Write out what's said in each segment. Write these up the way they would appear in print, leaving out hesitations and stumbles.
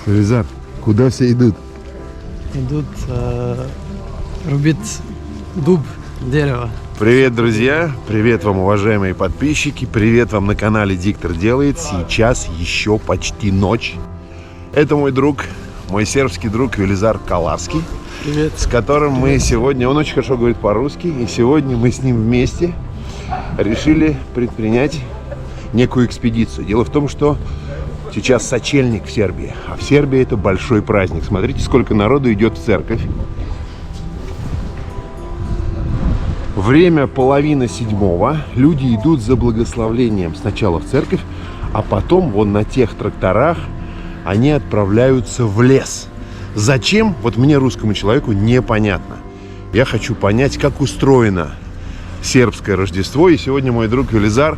Велизар, куда все идут? Идут рубить дуб, дерево. Привет, друзья! Привет вам, уважаемые подписчики! Привет вам на канале Диктор Делает. Сейчас еще почти ночь. Это мой друг, мой сербский друг Велизар Каларский. Привет. С которым мы сегодня... Он очень хорошо говорит по-русски. И сегодня мы с ним вместе решили предпринять некую экспедицию. Дело в том, что сейчас сочельник в Сербии. А в Сербии это большой праздник. Смотрите, сколько народу идет в церковь. Время 6:30. Люди идут за благословлением сначала в церковь, а потом вон на тех тракторах они отправляются в лес. Зачем? Вот мне, русскому человеку, непонятно. Я хочу понять, как устроено сербское Рождество. И сегодня мой друг Велизар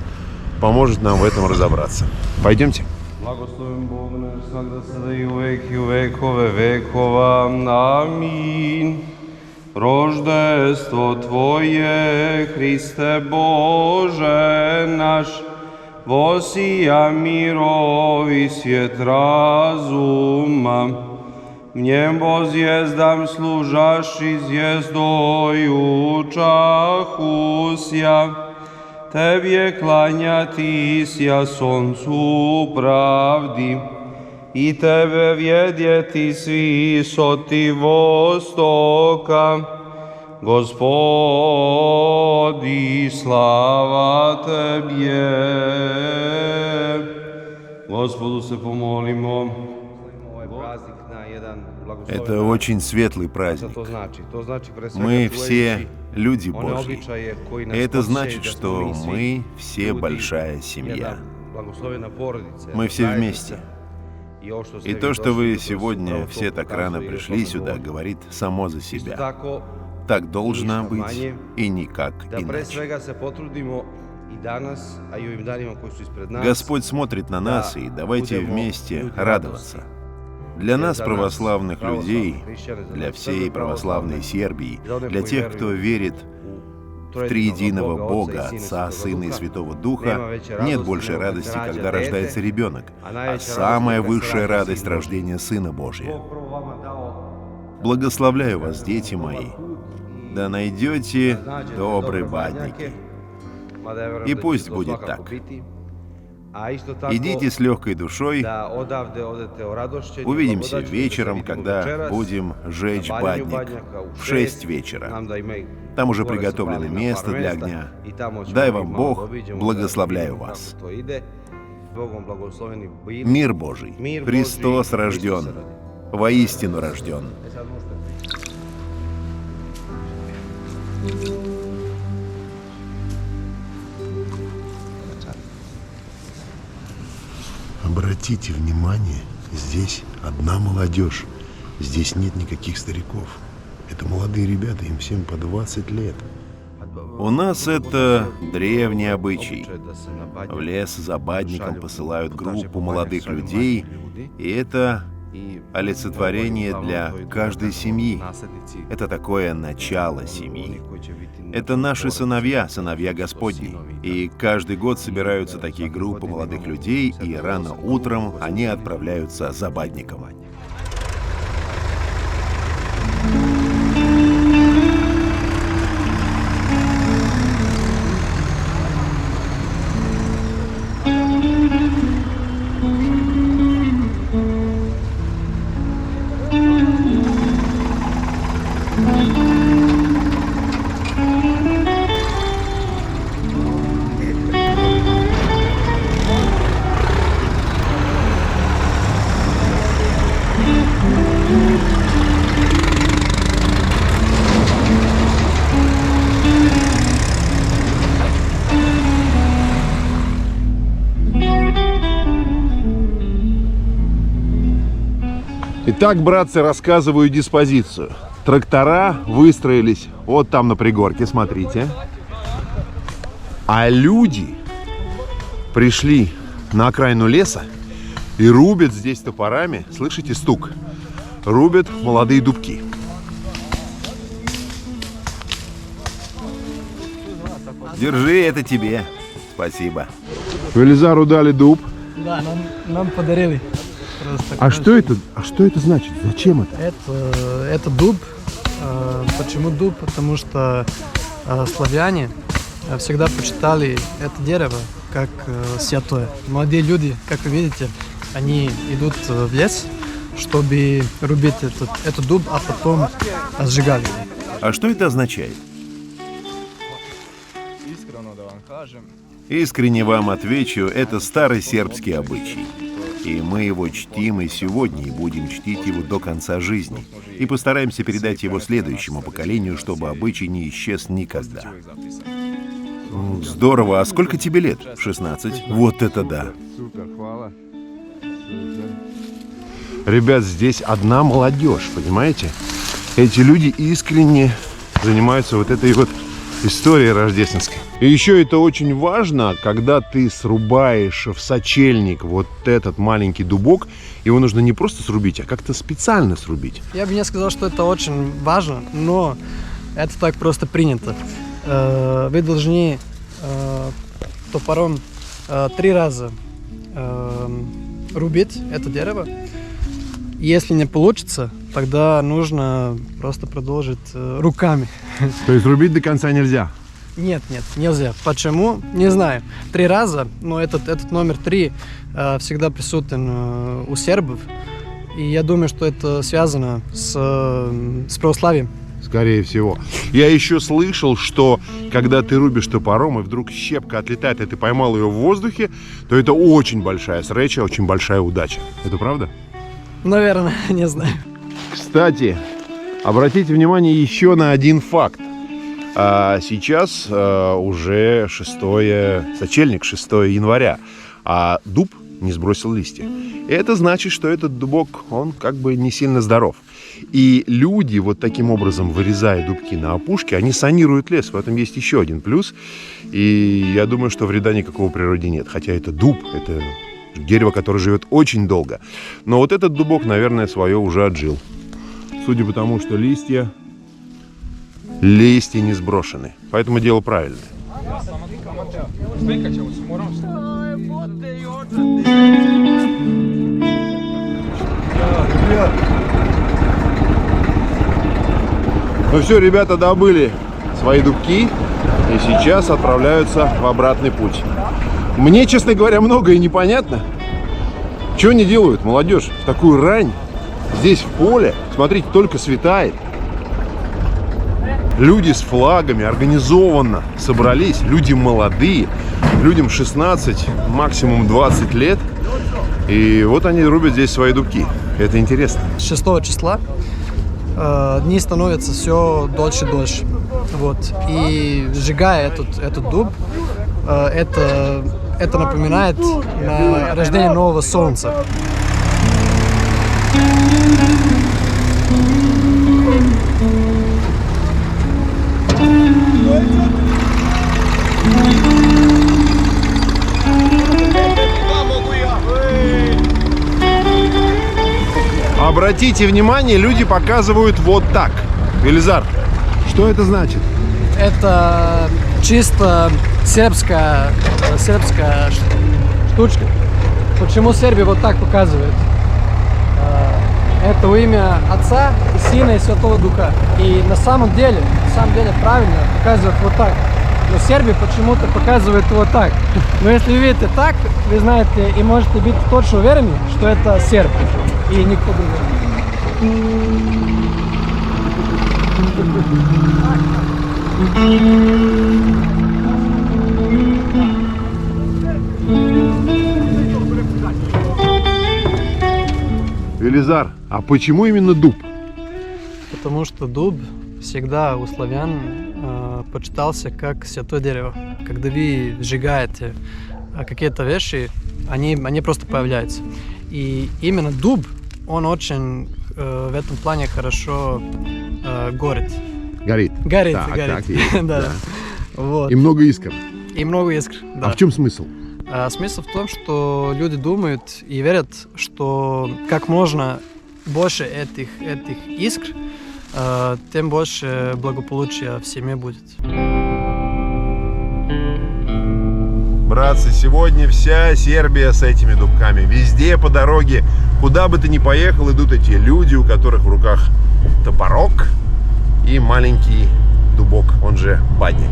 поможет нам в этом разобраться. Пойдемте. Blagoslovim Bog naš svagda sada i uvek i u vekove vekova. Amin. Roždestvo Tvoje, Hriste Bože naš, vosija mirovi svijet razuma. V njem zvijezdam služaši zvijezdoju čahusja. Tebje klanjati sja soncu pravdi i Tebe vjedjeti svi soti vostoka. Gospodi, slava Tebje. Gospodu se pomolimo. Это очень светлый праздник. Мы все люди Божьи. И это значит, что мы все большая семья. Мы все вместе. И то, что вы сегодня все так рано пришли сюда, говорит само за себя. Так должно быть и никак иначе. Господь смотрит на нас, и давайте вместе радоваться. Для нас, православных людей, для всей православной Сербии, для тех, кто верит в триединого Бога, Отца, Сына и Святого Духа, нет большей радости, когда рождается ребенок, а самая высшая радость рождения Сына Божия. Благословляю вас, дети мои, да найдете добрые бадники. И пусть будет так. Идите с легкой душой. Увидимся вечером, когда будем жечь бадник в 6 вечера. Там уже приготовлено место для огня. Дай вам Бог, благословляю вас. Мир Божий, Христос рожден, воистину рожден. Обратите внимание, здесь одна молодежь. Здесь нет никаких стариков. Это молодые ребята, им всем по 20 лет. У нас это древний обычай. В лес за бадником посылают группу молодых людей, и это олицетворение для каждой семьи. Это такое начало семьи. Это наши сыновья, сыновья Господни. И каждый год собираются такие группы молодых людей, и рано утром они отправляются за бадником. Итак, братцы, рассказываю диспозицию. Трактора выстроились вот там на пригорке, смотрите. А люди пришли на окраину леса и рубят здесь топорами, слышите стук? Рубят молодые дубки. Держи, это тебе. Спасибо. Велизару дали дуб. Да, нам подарили. А что это? А что это значит? Зачем это? Это дуб. Почему дуб? Потому что славяне всегда почитали это дерево как святое. Молодые люди, как вы видите, они идут в лес, чтобы рубить этот дуб, а потом сжигали. А что это означает? Искренне вам отвечу, это старый сербский обычай. И мы его чтим и сегодня, и будем чтить его до конца жизни. И постараемся передать его следующему поколению, чтобы обычай не исчез никогда. Здорово. А сколько тебе лет? 16? Вот это да. Супер, хвала. Ребят, здесь одна молодежь, понимаете? Эти люди искренне занимаются вот этой вот историей рождественской. И еще это очень важно, когда ты срубаешь в сочельник вот этот маленький дубок, его нужно не просто срубить, а как-то специально срубить. Я бы не сказал, что это очень важно, но это так просто принято. Вы должны топором 3 раза рубить это дерево. Если не получится, тогда нужно просто продолжить руками. То есть рубить до конца нельзя? Нет, нельзя. Почему? Не знаю. 3 раза, но этот номер 3 всегда присутствен у сербов. И я думаю, что это связано с православием. Скорее всего. Я еще слышал, что когда ты рубишь топором, и вдруг щепка отлетает, и ты поймал ее в воздухе, то это очень большая среча, очень большая удача. Это правда? Наверное, не знаю. Кстати, обратите внимание еще на один факт. Сейчас уже сочельник, 6 января, а дуб не сбросил листья. И это значит, что этот дубок, он как бы не сильно здоров. И люди вот таким образом, вырезая дубки на опушке, они санируют лес. В этом есть еще один плюс. И я думаю, что вреда никакого в природе нет. Хотя это дуб, это дерево, которое живет очень долго. Но вот этот дубок, наверное, свое уже отжил. Судя по тому, что листья не сброшены. Поэтому дело правильное. Ну все, ребята добыли свои дубки и сейчас отправляются в обратный путь. Мне, честно говоря, многое непонятно. Что они делают, молодежь, в такую рань? Здесь в поле, смотрите, только светает. Люди с флагами организованно собрались, люди молодые, людям 16, максимум 20 лет. И вот они рубят здесь свои дубки. Это интересно. С 6 числа дни становятся все дольше и дольше. Вот. И сжигая этот дуб, это напоминает на рождение нового солнца. Обратите внимание, люди показывают вот так. Велизар, что это значит? Это чисто сербская штучка. Почему Сербия вот так показывает? Это во имя Отца, и Сына, и Святого Духа. И на самом деле правильно показывают вот так. Но Сербия почему-то показывает вот так. Но если вы видите так, вы знаете и можете быть точно уверены, что это серб и никто другой. Велизар, а почему именно дуб? Потому что дуб всегда у славян почитался как святое дерево. Когда вы сжигаете какие-то вещи, они просто появляются. И именно дуб, он очень в этом плане хорошо горит. Горит. Горит. Так, есть, да. Вот. И много искр. И много искр, да. А в чем смысл? Смысл в том, что люди думают и верят, что как можно больше этих искр, тем больше благополучия в семье будет. Братцы, сегодня вся Сербия с этими дубками. Везде по дороге, куда бы ты ни поехал, идут эти люди, у которых в руках топорок и маленький дубок, он же бадник.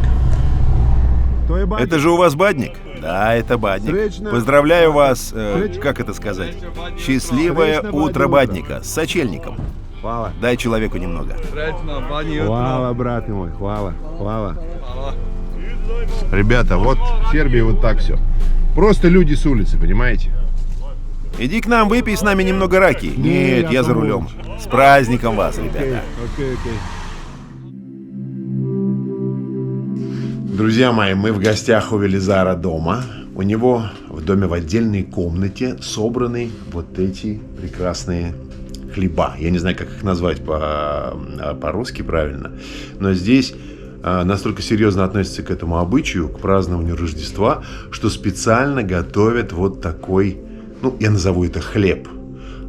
Это же у вас бадник? Да, это бадник. Поздравляю вас, как это сказать? Счастливое утро бадника с сочельником. Хвала. Дай человеку немного. Хвала, брат мой, хвала. Ребята, вот в Сербии вот так все. Просто люди с улицы, понимаете? Иди к нам, выпей с нами немного раки. Нет, я за рулем. С праздником вас, ребята. Друзья мои, мы в гостях у Велизара дома. У него в доме в отдельной комнате собраны вот эти прекрасные хлеба. Я не знаю, как их назвать по-русски правильно. Но здесь настолько серьезно относятся к этому обычаю, к празднованию Рождества, что специально готовят вот такой, ну, я назову это хлеб.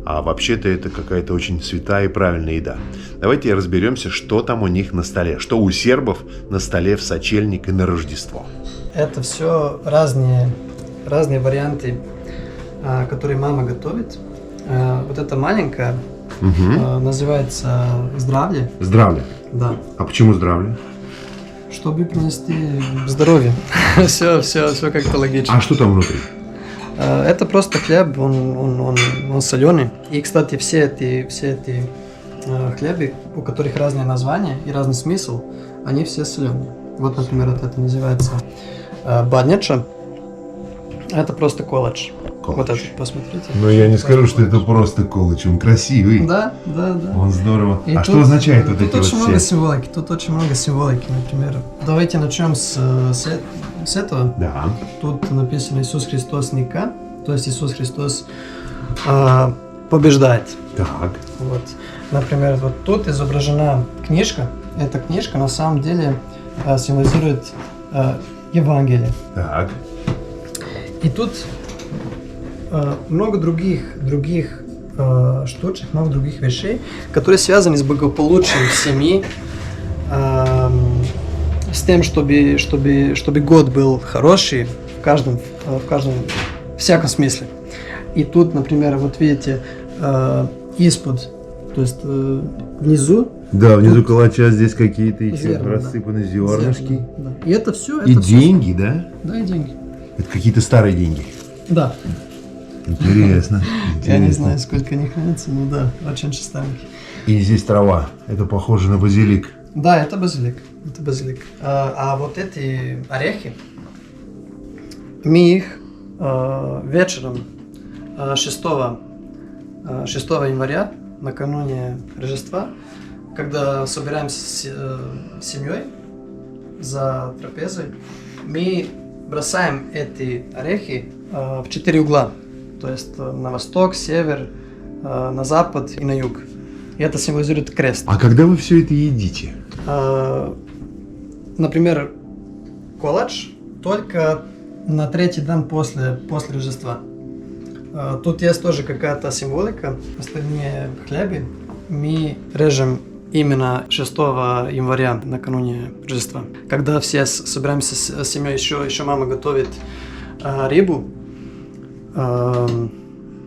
А вообще-то это какая-то очень святая и правильная еда. Давайте разберемся, что там у них на столе. Что у сербов на столе в сочельник и на Рождество. Это все разные варианты, которые мама готовит. Вот эта маленькая называется здравле. Здравля. Да. А почему здравля? Чтобы принести здоровье. Все как-то логично. А что там внутри? Это просто хлеб, он соленый. И, кстати, все эти хлебы, у которых разные названия и разный смысл, они все соленые. Вот, например, вот это называется бадняча. Это просто колач. Вот это, посмотрите. Но я не скажу, что это просто колыч, он красивый. Да. Он здорово. И а тут, что означает вот эти вот очень много все? символики. Тут очень много символики, например. Давайте начнем с этого. Да. Тут написано Иисус Христос Ника, то есть Иисус Христос побеждает. Так. Вот. Например, вот тут изображена книжка. Эта книжка на самом деле символизирует Евангелие. Так. И тут много других штучек, много других вещей, которые связаны с благополучием семьи, с тем, чтобы год был хороший в всяком смысле. И тут, например, вот видите, испод, то есть внизу. Да, внизу калача здесь какие-то еще Зерна, рассыпаны зернышки. Да. И это все. И деньги, да? Да, и деньги. Это какие-то старые деньги. Да. Интересно. Я не знаю, сколько они хранятся, но да, очень старенькие. И здесь трава. Это похоже на базилик. Да, это базилик. А вот эти орехи, мы их вечером 6 января, накануне Рождества, когда собираемся с семьей за трапезой, мы бросаем эти орехи в 4 угла. То есть на восток, север, на запад и на юг. И это символизирует крест. А когда вы все это едите? Например, колач только на 3-й день после Рождества. Тут есть тоже какая-то символика. Остальные хлебы мы режем именно 6 января, накануне Рождества. Когда все собираемся с семьей, еще мама готовит рыбу.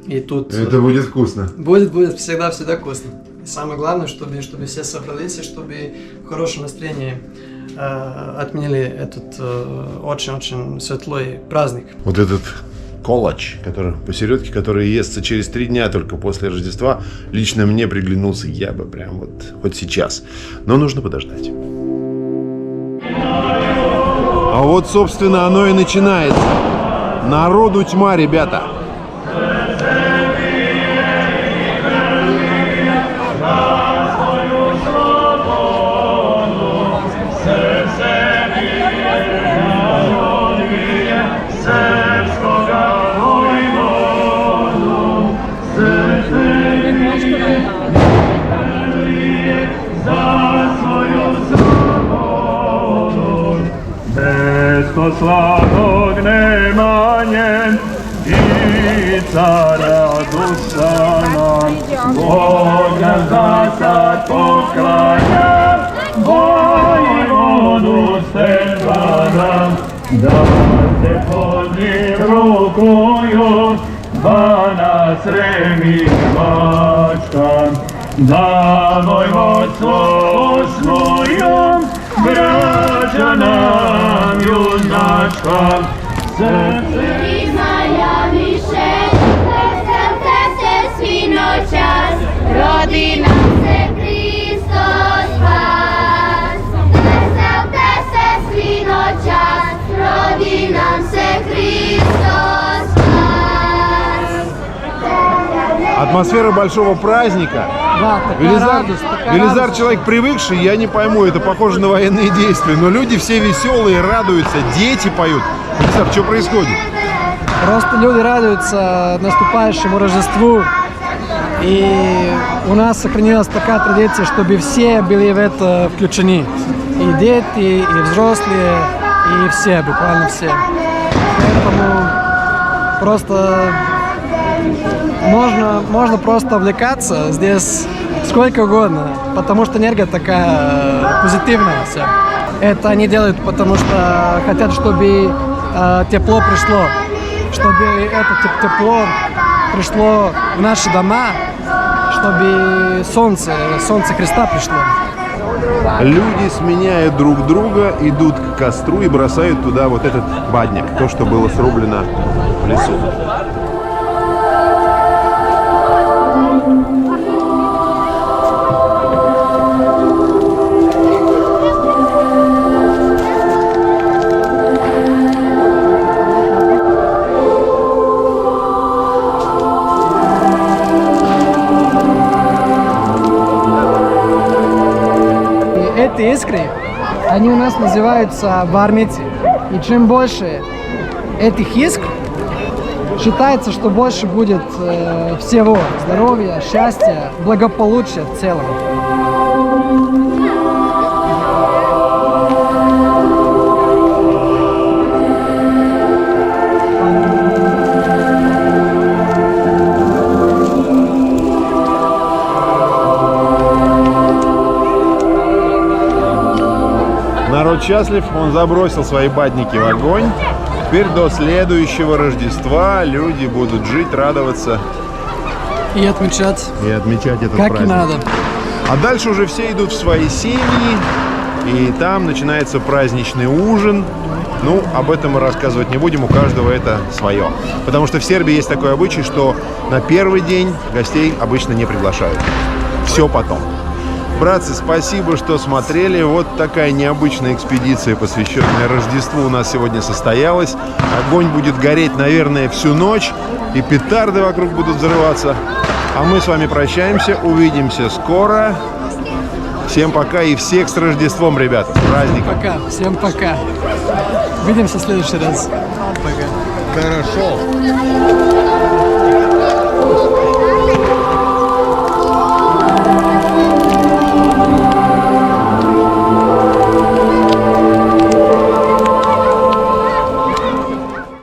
И тут... Это будет вкусно. Будет всегда вкусно. И самое главное, чтобы все собрались, и чтобы в хорошем настроении отменили этот очень-очень светлый праздник. Вот этот колач, который посередке, который естся через 3 дня только после Рождества, лично мне приглянулся, я бы прям вот хоть сейчас. Но нужно подождать. А вот, собственно, оно и начинается. Народу тьма, ребята. Slavnog nemanjem i cara duša nam, Boga za sad pokraja, Vojvodu Stefana, da se podnije Божьим рукою, да нас ремичка, да воеводство своем, братья нам юначкам, Priznaja više, veselte se svi noćas, rodi nam se Hristos spas. Veselte se svi noćas, rodi nam se Hristos spas. Атмосфера большого праздника. Да, такая радость, такая Велизар радость. человек привыкший, я не пойму, это похоже на военные действия, но люди все веселые, радуются, дети поют. Велизар, что происходит? Просто люди радуются наступающему Рождеству. И у нас сохранилась такая традиция, чтобы все были в это включены. И дети, и взрослые, и все, буквально все. Поэтому просто можно просто увлекаться здесь сколько угодно, потому что энергия такая позитивная вся. Это они делают, потому что хотят, чтобы тепло пришло, чтобы это тепло пришло в наши дома, чтобы солнце Христа пришло. Люди, сменяя друг друга, идут к костру и бросают туда вот этот бадник, то, что было срублено в лесу. Эти искры, они у нас называются бармицы. И чем больше этих искр, считается, что больше будет всего здоровья, счастья, благополучия в целом. Народ счастлив, он забросил свои бадники в огонь. Теперь до следующего Рождества люди будут жить, радоваться И отмечать, и отмечать этот как праздник. и надо. А дальше уже все идут в свои семьи, и там начинается праздничный ужин. Ну, об этом мы рассказывать не будем, у каждого это свое. Потому что в Сербии есть такой обычай, что на первый день гостей обычно не приглашают. Все потом. Братцы, спасибо, что смотрели. Вот такая необычная экспедиция, посвященная Рождеству, у нас сегодня состоялась. Огонь будет гореть, наверное, всю ночь, и петарды вокруг будут взрываться. А мы с вами прощаемся, увидимся скоро. Всем пока и всех с Рождеством, ребята, с праздником. Пока, всем пока. Увидимся в следующий раз. Пока. Хорошо.